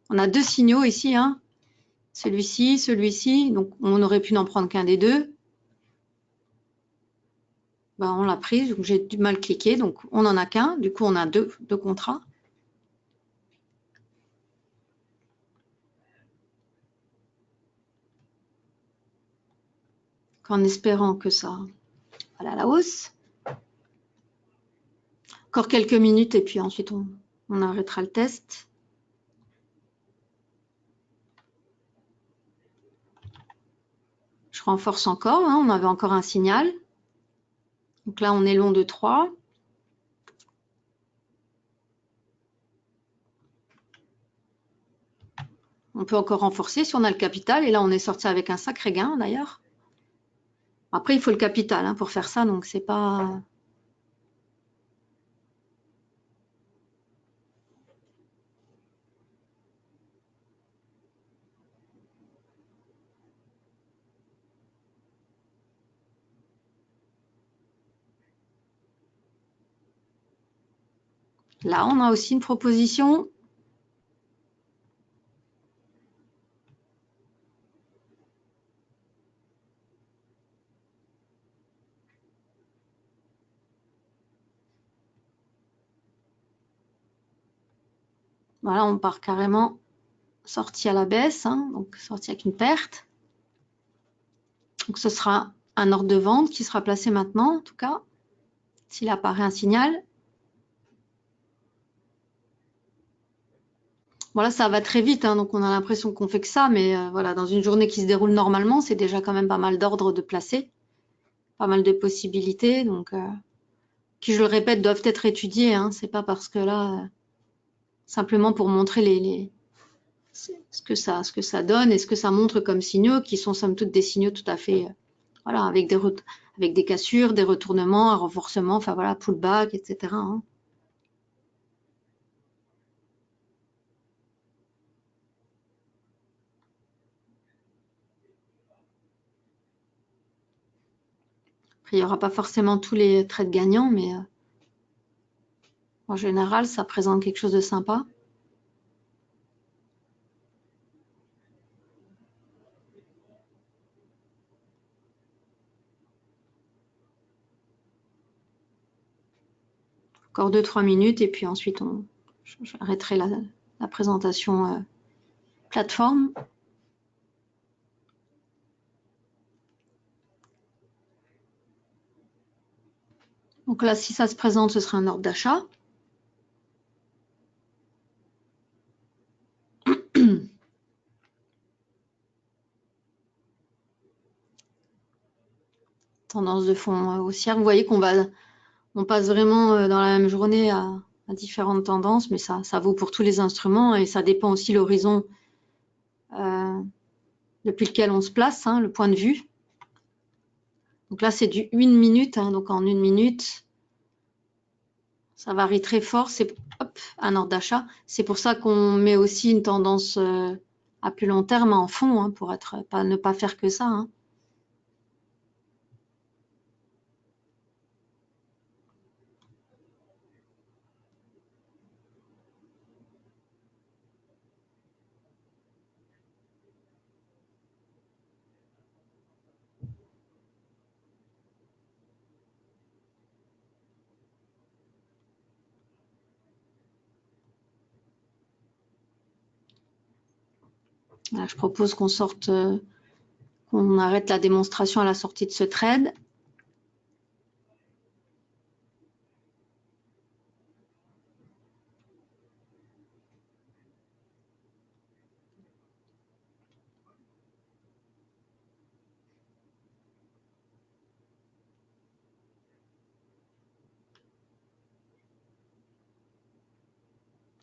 on a 2 signaux ici. Hein, celui-ci, celui-ci. Donc, on aurait pu n'en prendre qu'un des 2. Ben, on l'a pris. Donc, j'ai du mal cliquer. Donc, on n'en a qu'un. Du coup, on a deux contrats. En espérant que ça aille à la hausse. Encore quelques minutes et puis ensuite, on arrêtera le test. Je renforce encore, hein, on avait encore un signal. Donc là, on est long de 3. On peut encore renforcer si on a le capital. Et là, on est sorti avec un sacré gain d'ailleurs. Après, il faut le capital hein, pour faire ça, donc c'est pas... Là, on a aussi une proposition. Voilà, on part carrément sorti à la baisse, hein, donc sorti avec une perte. Donc ce sera un ordre de vente qui sera placé maintenant, en tout cas, s'il apparaît un signal. Voilà, ça va très vite, hein, donc on a l'impression qu'on fait que ça, mais voilà, dans une journée qui se déroule normalement, c'est déjà quand même pas mal d'ordres de placer, pas mal de possibilités, donc qui, je le répète, doivent être étudiées. Hein, c'est pas parce que là, simplement pour montrer ce que ça donne et ce que ça montre comme signaux, qui sont somme toute des signaux tout à fait, voilà, avec des cassures, des retournements, un renforcement, enfin voilà, pullback, etc. Hein. Après, il n'y aura pas forcément tous les trades gagnants, mais en général, ça présente quelque chose de sympa. Encore 2-3 minutes et puis ensuite, j'arrêterai la présentation plateforme. Donc là, si ça se présente, ce sera un ordre d'achat. Tendance de fond haussière. Vous voyez on passe vraiment dans la même journée à différentes tendances, mais ça vaut pour tous les instruments et ça dépend aussi l'horizon depuis lequel on se place, hein, le point de vue. Donc là, c'est du 1 minute, hein, donc en 1 minute, ça varie très fort, c'est un ordre d'achat. C'est pour ça qu'on met aussi une tendance à plus long terme en fond, hein, pour ne pas faire que ça. Hein. Là, je propose qu'on qu'on arrête la démonstration à la sortie de ce trade.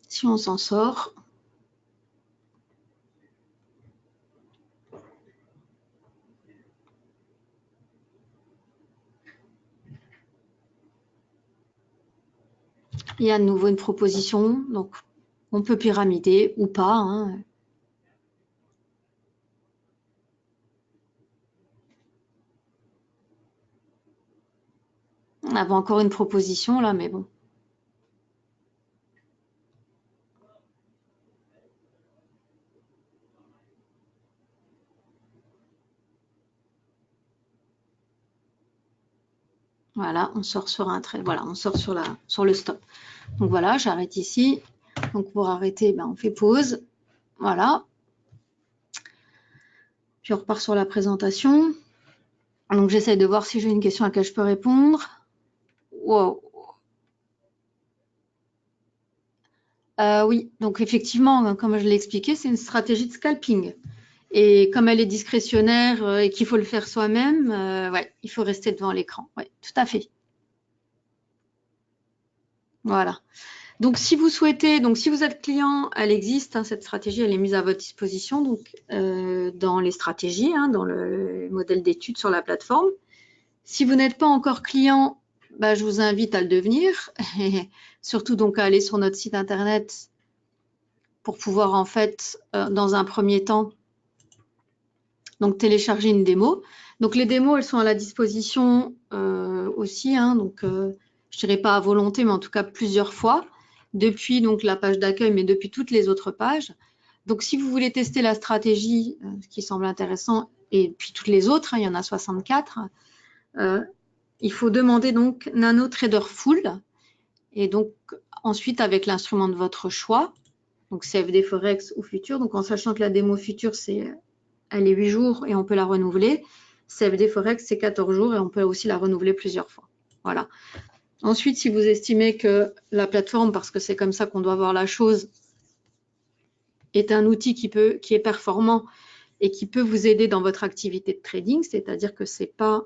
Si on s'en sort. Il y a à nouveau une proposition, donc on peut pyramider ou pas. Hein. On avait encore une proposition là, mais bon. Voilà, on sort sur un trait. Voilà, on sort sur le stop. Donc voilà, j'arrête ici. Donc pour arrêter, ben, on fait pause. Voilà. Puis on repart sur la présentation. Donc j'essaie de voir si j'ai une question à laquelle je peux répondre. Wow. Oui, donc effectivement, comme je l'ai expliqué, c'est une stratégie de scalping. Et comme elle est discrétionnaire et qu'il faut le faire soi-même, ouais, il faut rester devant l'écran. Oui, tout à fait. Voilà. Donc, si vous souhaitez, donc si vous êtes client, elle existe, hein, cette stratégie, elle est mise à votre disposition donc, dans les stratégies, hein, dans le modèle d'étude sur la plateforme. Si vous n'êtes pas encore client, bah, je vous invite à le devenir, et surtout donc à aller sur notre site internet pour pouvoir en fait, dans un premier temps, donc télécharger une démo. Donc les démos, elles sont à la disposition aussi, hein, donc je dirais pas à volonté, mais en tout cas plusieurs fois, depuis donc la page d'accueil, mais depuis toutes les autres pages. Donc si vous voulez tester la stratégie, ce qui semble intéressant, et puis toutes les autres, hein, il y en a 64, il faut demander donc Nano Trader Full, et donc ensuite avec l'instrument de votre choix, donc CFD Forex ou Futur, donc en sachant que la démo Futur, elle est 8 jours et on peut la renouveler. CFD Forex, c'est 14 jours et on peut aussi la renouveler plusieurs fois. Voilà. Ensuite, si vous estimez que la plateforme, parce que c'est comme ça qu'on doit voir la chose, est un outil qui est performant et qui peut vous aider dans votre activité de trading, c'est-à-dire que c'est pas,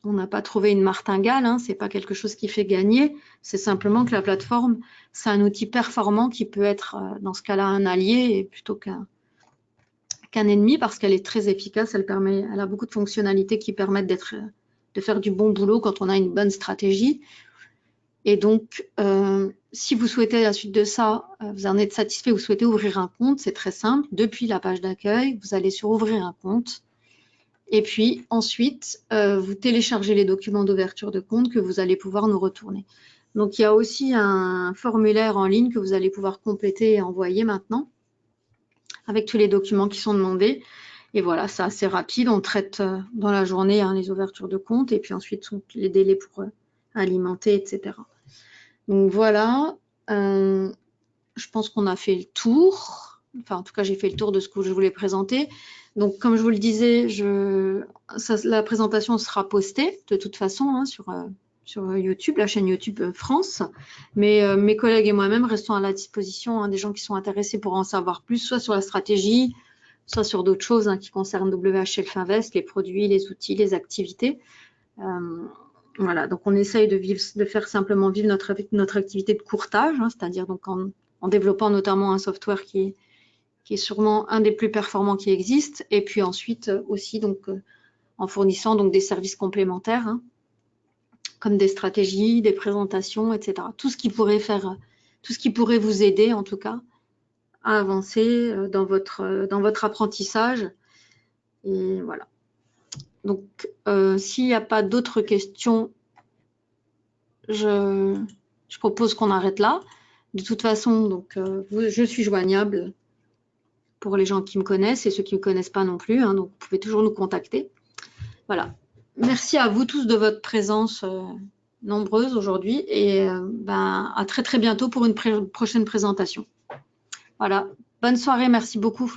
on n'a pas trouvé une martingale, hein, c'est pas quelque chose qui fait gagner, c'est simplement que la plateforme, c'est un outil performant qui peut être, dans ce cas-là, un allié plutôt qu'un ennemi parce qu'elle est très efficace, elle a beaucoup de fonctionnalités qui permettent de faire du bon boulot quand on a une bonne stratégie. Et donc, si vous souhaitez, à la suite de ça, vous en êtes satisfait, vous souhaitez ouvrir un compte, c'est très simple. Depuis la page d'accueil, vous allez sur ouvrir un compte. Et puis ensuite, vous téléchargez les documents d'ouverture de compte que vous allez pouvoir nous retourner. Donc, il y a aussi un formulaire en ligne que vous allez pouvoir compléter et envoyer maintenant, avec tous les documents qui sont demandés. Et voilà, c'est assez rapide. On traite dans la journée hein, les ouvertures de compte et puis ensuite les délais pour alimenter, etc. Donc voilà, je pense qu'on a fait le tour. Enfin, en tout cas, j'ai fait le tour de ce que je voulais présenter. Donc, comme je vous le disais, la présentation sera postée de toute façon hein, sur YouTube, la chaîne YouTube France. Mais mes collègues et moi-même restons à la disposition hein, des gens qui sont intéressés pour en savoir plus, soit sur la stratégie, soit sur d'autres choses hein, qui concernent WHL Finvest, les produits, les outils, les activités. Voilà, donc on essaye de faire simplement vivre notre activité de courtage, hein, c'est-à-dire donc en développant notamment un software qui qui est sûrement un des plus performants qui existent. Et puis ensuite aussi donc en fournissant donc des services complémentaires, hein, comme des stratégies, des présentations, etc. Tout ce qui pourrait vous aider en tout cas à avancer dans votre apprentissage. Et voilà. Donc, s'il n'y a pas d'autres questions, je propose qu'on arrête là. De toute façon, donc, je suis joignable pour les gens qui me connaissent et ceux qui ne me connaissent pas non plus. Hein, donc, vous pouvez toujours nous contacter. Voilà. Merci à vous tous de votre présence nombreuse aujourd'hui et à très très bientôt pour une prochaine présentation. Voilà. Bonne soirée. Merci beaucoup.